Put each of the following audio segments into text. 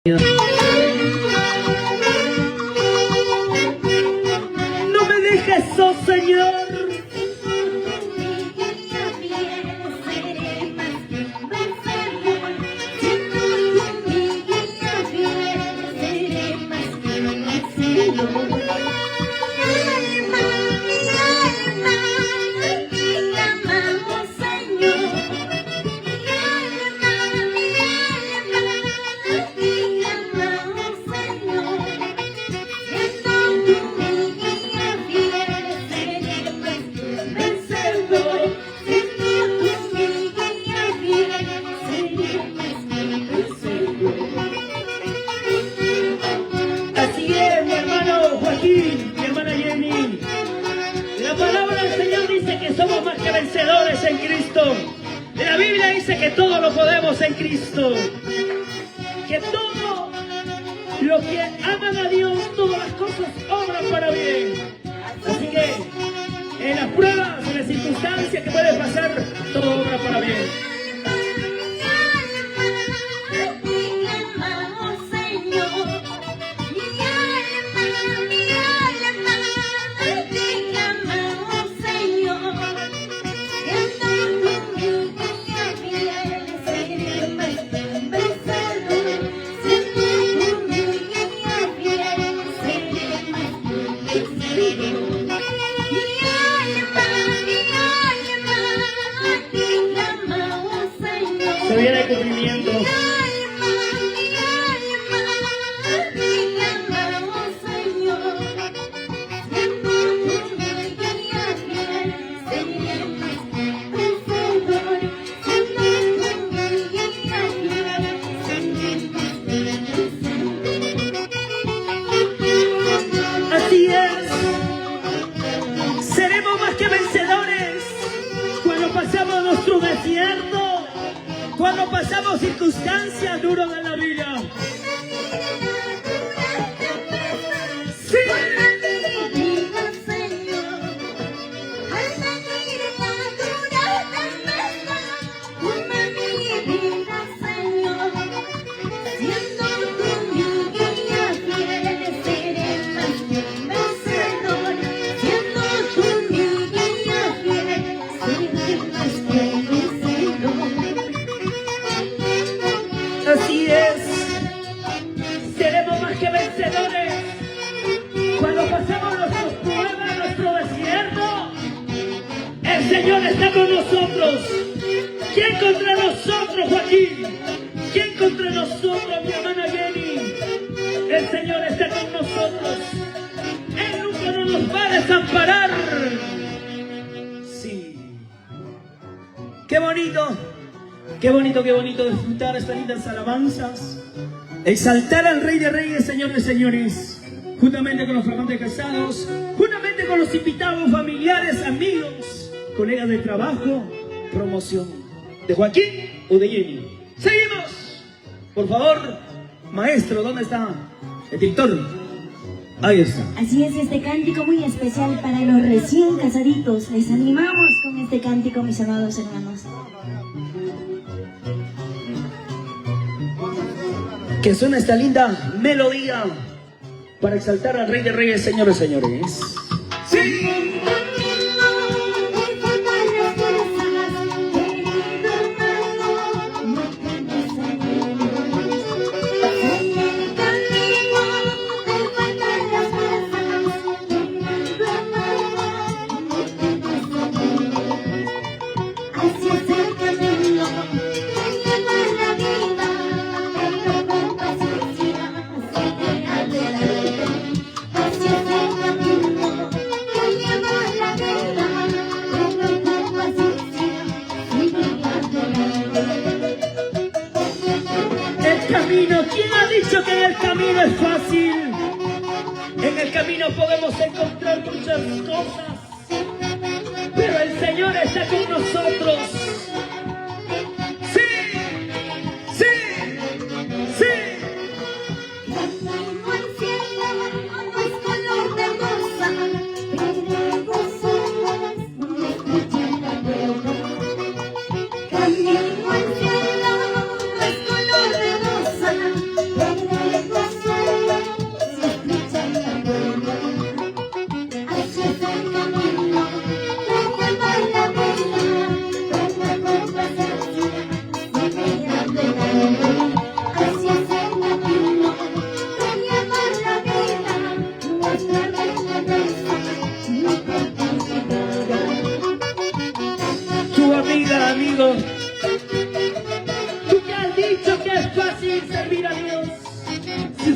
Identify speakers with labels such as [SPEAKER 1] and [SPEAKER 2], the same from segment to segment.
[SPEAKER 1] No me dejes, oh Señor. Así es, mi hermano Joaquín, mi hermana Jenny. La palabra del Señor dice que somos más que vencedores en Cristo. La Biblia dice que todo lo podemos en Cristo. Que todo lo que aman a Dios, todas las cosas obran para bien. Así que en las pruebas, en las circunstancias que pueden pasar, todo obra para bien. Se viene el cumplimiento. Así es. Seremos más que vencedores cuando pasamos nuestro desierto, cuando pasamos circunstancias duras en la vida. Sí. Así es, seremos más que vencedores cuando pasamos nuestros pruebas, nuestro desierto. El Señor está con nosotros. ¿Quién contra nosotros, Joaquín? ¿Quién contra nosotros, mi hermana Jenny? El Señor está con nosotros. Él nunca nos va a desamparar. Sí. ¡Qué bonito! Qué bonito disfrutar estas lindas alabanzas. Exaltar al Rey de Reyes, Señor de Señores. Juntamente con los flamantes casados, juntamente con los invitados, familiares, amigos, colegas de trabajo. Promoción de Joaquín o de Jenny. Seguimos. Por favor, maestro, ¿dónde está el director? Ahí está.
[SPEAKER 2] Así es, este cántico muy especial para los recién casaditos. Les animamos con este cántico, mis amados hermanos.
[SPEAKER 1] Que suena esta linda melodía para exaltar al Rey de Reyes, señores y señores. ¡Sí! ¿Quién ha dicho que en el camino es fácil? En el camino podemos encontrar muchas cosas, pero el Señor está con nosotros. ¡Sí! ¡Sí! ¡Sí!
[SPEAKER 2] Camino al cielo, es color de rosa.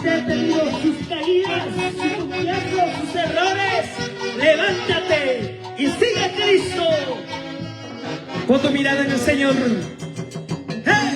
[SPEAKER 1] usted ha tenido sus caídas, sus tropiezos, sus errores, levántate y sigue a Cristo. Pon tu mirada en el Señor. ¡Hey!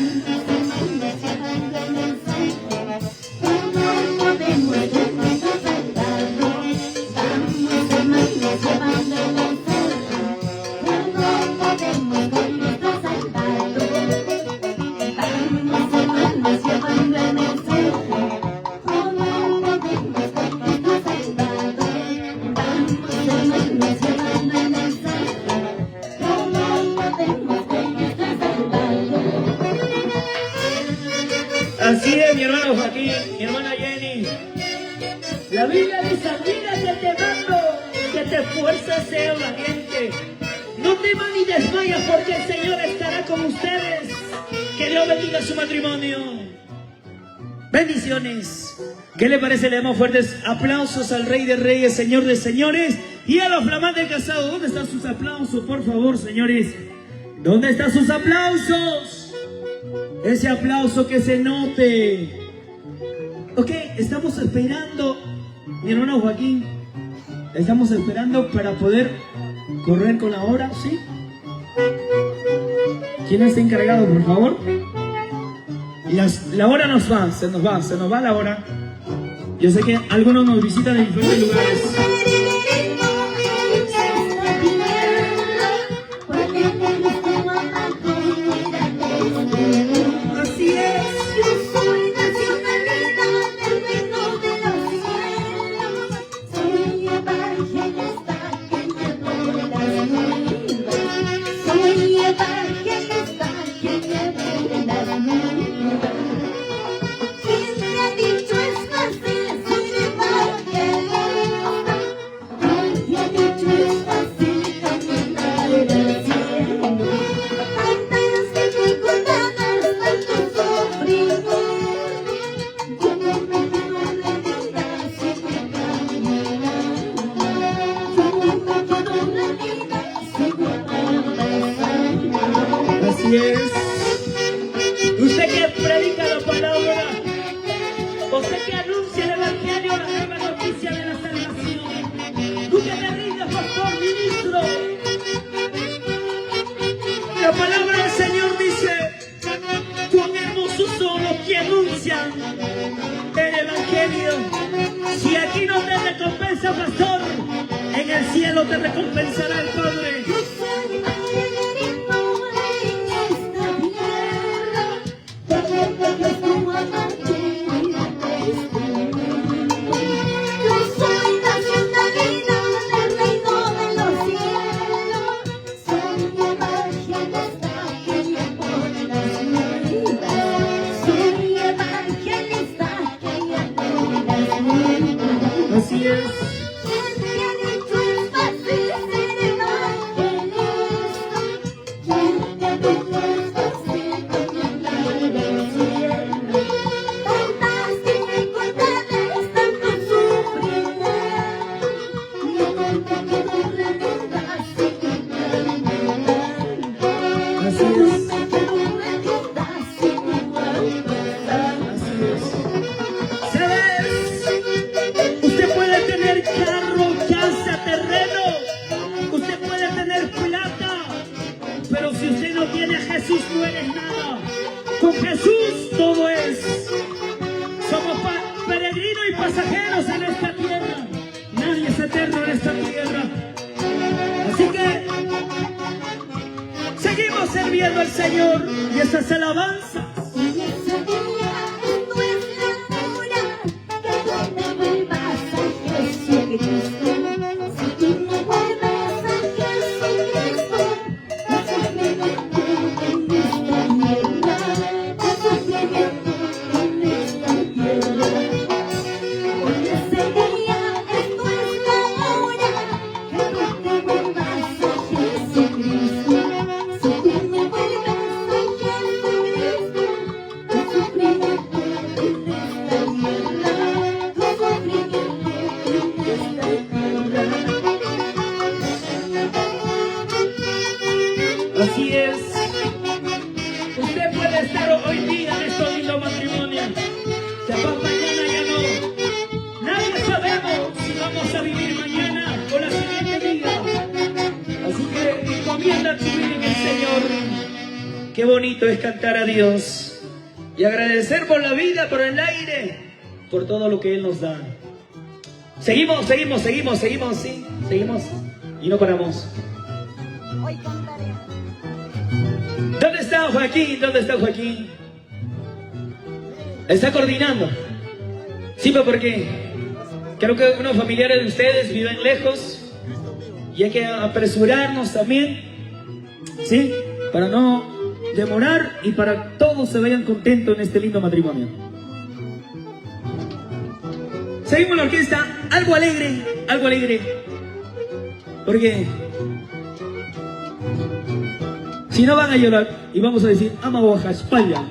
[SPEAKER 1] Así es, mi hermano Joaquín, mi hermana Jenny. La Biblia dice, mira que te mando, que te esfuerces, sea valiente. No temas ni desmayas porque el Señor estará con ustedes. Que Dios bendiga su matrimonio. Bendiciones. ¿Qué le parece? Le damos fuertes aplausos al Rey de Reyes, Señor de Señores y a los flamantes casados. ¿Dónde están sus aplausos, por favor, señores? ¿Dónde están sus aplausos? Ese aplauso que se note. Ok, estamos esperando, mi hermano Joaquín, estamos esperando para poder correr con la hora, ¿sí? ¿Quién está encargado, por favor? La hora se nos va la hora. Yo sé que algunos nos visitan en diferentes lugares. Así es. Usted que predica la palabra, usted que anuncia el evangelio, la nueva noticia de la salvación, tú que te rindes, pastor, ministro. La palabra del Señor dice, cuán hermosos son los que anuncian el evangelio. Si aquí no te recompensa, pastor, en el cielo te recompensará el Padre. Así es. Jesús no eres nada. Con Jesús todo es. Somos peregrinos y pasajeros en esta tierra. Nadie es eterno en esta tierra. Así que seguimos sirviendo al Señor y esas alabanzas. qué bonito es cantar a Dios y agradecer por la vida, por el aire, por todo lo que Él nos da. Seguimos, sí, seguimos y no paramos.
[SPEAKER 2] Hoy cantaré.
[SPEAKER 1] ¿Dónde está Joaquín? ¿Dónde está Joaquín? Está coordinando. Sí, pero porque creo que unos familiares de ustedes viven lejos y hay que apresurarnos también, ¿sí? Para no demorar y para que todos se vayan contentos en este lindo matrimonio. Seguimos la orquesta, algo alegre, porque si no van a llorar y vamos a decir ama Guajaspalla.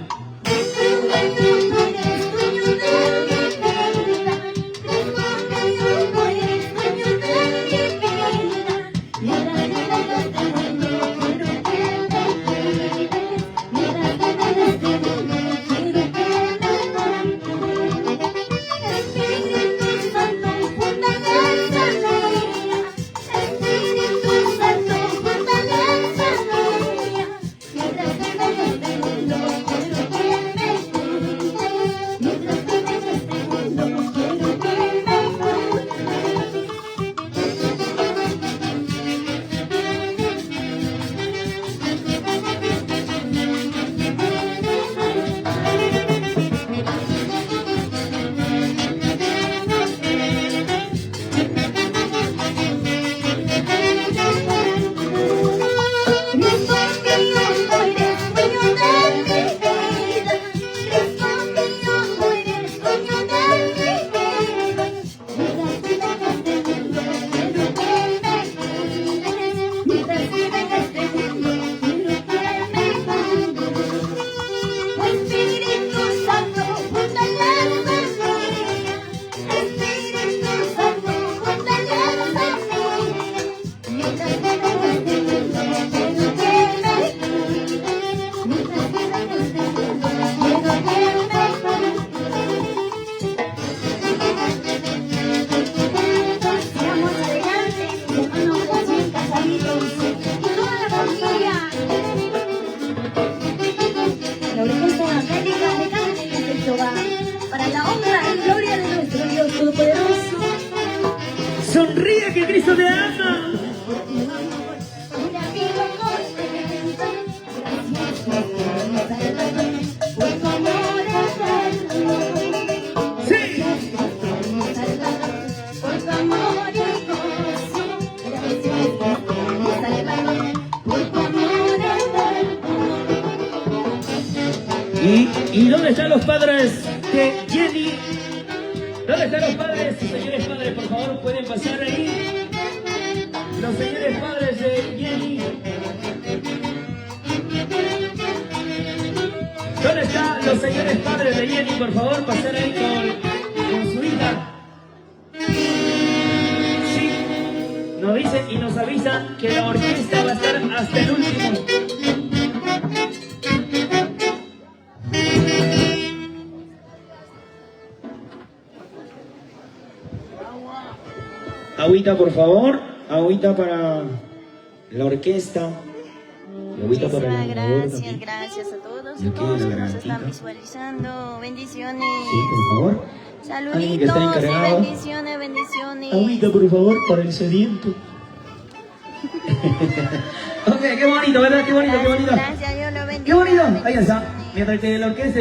[SPEAKER 2] Para la honra y gloria de nuestro Dios Todopoderoso.
[SPEAKER 1] Sonríe que Cristo te ama. Sí. ¿Y dónde están los padres de Jenny? ¿Dónde están los padres? Señores padres, por favor, pueden pasar ahí. Los señores padres de Jenny. ¿Dónde están los señores padres de Jenny? Por favor, pasar ahí con su hija. Sí, nos dicen y nos avisan que la orquesta va a estar hasta el último. Agüita, por favor. Agüita para la orquesta. Agüita para la
[SPEAKER 3] gracias, gracias a todos y todos que nos están visualizando. Bendiciones.
[SPEAKER 1] Sí, por favor. Alguien que está
[SPEAKER 3] Saluditos y
[SPEAKER 1] encargado.
[SPEAKER 3] bendiciones, bendiciones.
[SPEAKER 1] Agüita, por favor, para el sediento. Ok, qué bonito, ¿verdad? Qué bonito, qué bonito.
[SPEAKER 3] Gracias, Dios lo bendiga.
[SPEAKER 1] Qué bonito. Ahí está. Mientras que la orquesta